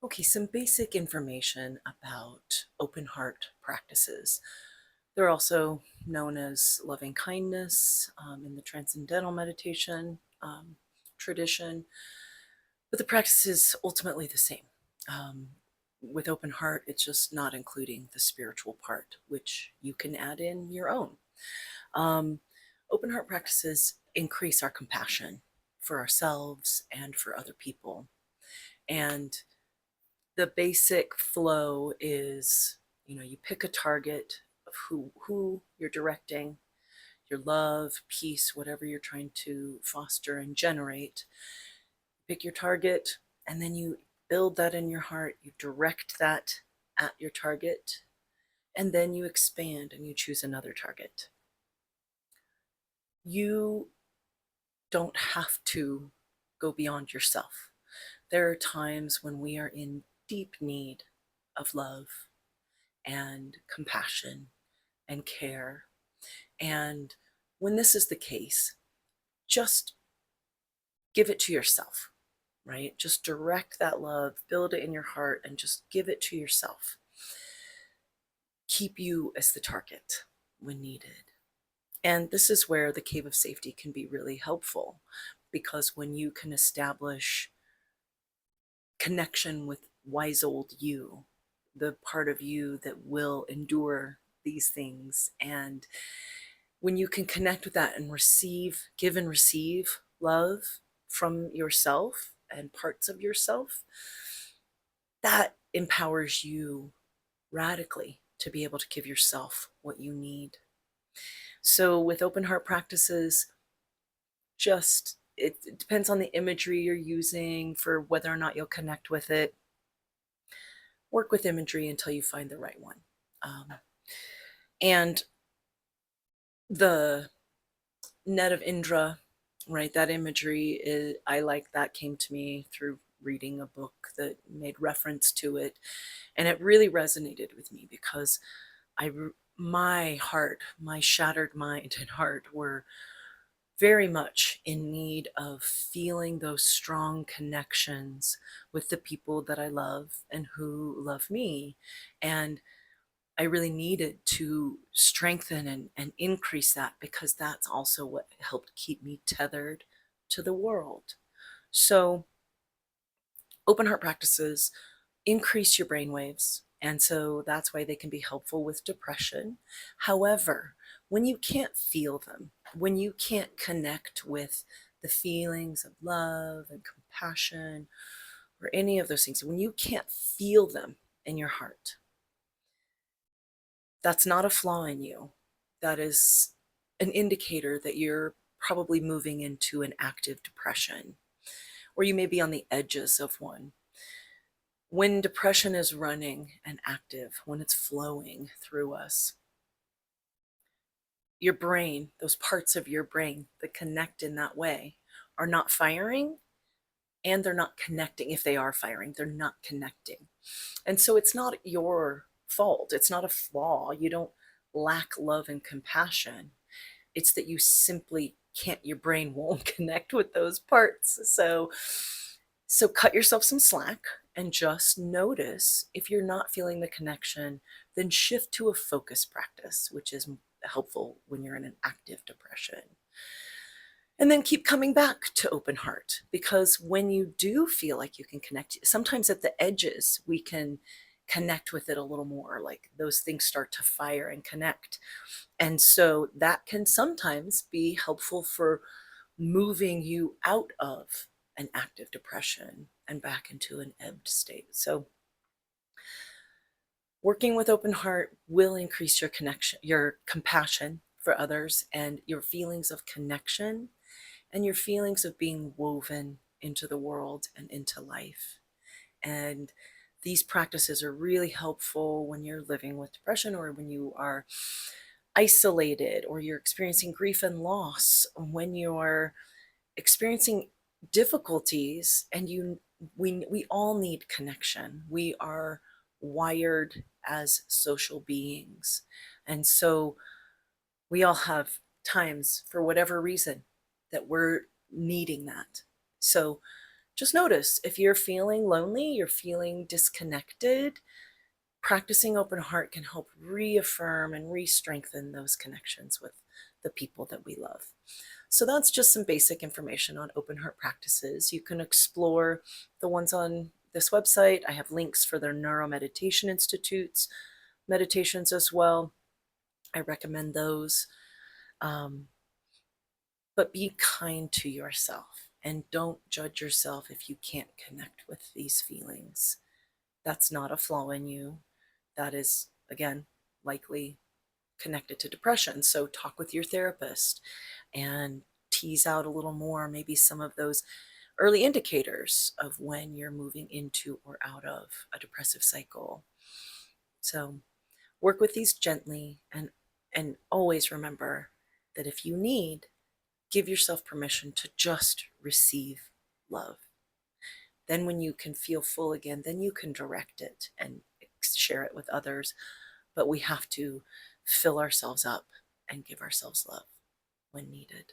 Okay, some basic information about open heart practices. They're also known as loving kindness in the transcendental meditation tradition, but the practice is ultimately the same. Um, with open heart, it's just not including the spiritual part, which you can add in your own. Um, Open heart practices increase our compassion for ourselves and for other people. And the basic flow is, you pick a target of who you're directing, your love, peace, whatever you're trying to foster and generate. Pick your target, and then you build that in your heart. You direct that at your target, and then you expand and you choose another target. You don't have to go beyond yourself. There are times when we are in deep need of love and compassion and care. And when this is the case, just give it to yourself, right? Just direct that love, build it in your heart, and just give it to yourself. Keep you as the target when needed. And this is where the cave of safety can be really helpful, because when you can establish connection with wise old you, the part of you that will endure these things, and when you can connect with that and receive, give and receive love from yourself and parts of yourself, that empowers you radically to be able to give yourself what you need. So with open heart practices, just it depends on the imagery you're using for whether or not you'll connect with it. Work with imagery until you find the right one. And the net of Indra, right? That imagery is, I like that, came to me through reading a book that made reference to it. And it really resonated with me because I, my heart, my shattered mind and heart were very much in need of feeling those strong connections with the people that I love and who love me. And I really needed to strengthen and increase that, because that's also what helped keep me tethered to the world. So, open heart practices increase your brain waves. And so that's why they can be helpful with depression. However, when you can't feel them, when you can't connect with the feelings of love and compassion or any of those things, when you can't feel them in your heart, that's not a flaw in you. That is an indicator that you're probably moving into an active depression, or you may be on the edges of one. When depression is running and active, when it's flowing through us, your brain, those parts of your brain that connect in that way, are not firing, and they're not connecting. If they are firing, they're not connecting. And so it's not your fault. It's not a flaw. You don't lack love and compassion. It's that you simply can't, your brain won't connect with those parts. So cut yourself some slack and just notice if you're not feeling the connection, then shift to a focus practice, which is helpful when you're in an active depression. And then keep coming back to open heart, because when you do feel like you can connect, sometimes at the edges, we can connect with it a little more, like those things start to fire and connect. And so that can sometimes be helpful for moving you out of an active depression and back into an ebbed state. So working with open heart will increase your connection, your compassion for others, and your feelings of connection, and your feelings of being woven into the world and into life. And these practices are really helpful when you're living with depression, or when you are isolated, or you're experiencing grief and loss, when you're experiencing difficulties, and we all need connection. We are wired as social beings. And so we all have times, for whatever reason, that we're needing that. So Just notice if you're feeling lonely, you're feeling disconnected, practicing open heart can help reaffirm and re-strengthen those connections with the people that we love. So that's just some basic information on open heart practices. You can explore the ones on this website. I have links for their NeuroMeditation Institutes meditations as well. I recommend those. Um, but be kind to yourself and don't judge yourself if you can't connect with these feelings. That's not a flaw in you. That is, again, likely connected to depression. So talk with your therapist and tease out a little more, maybe some of those early indicators of when you're moving into or out of a depressive cycle. So work with these gently, and always remember that if you need, give yourself permission to just receive love. Then when you can feel full again, then you can direct it and share it with others. But we have to fill ourselves up and give ourselves love when needed.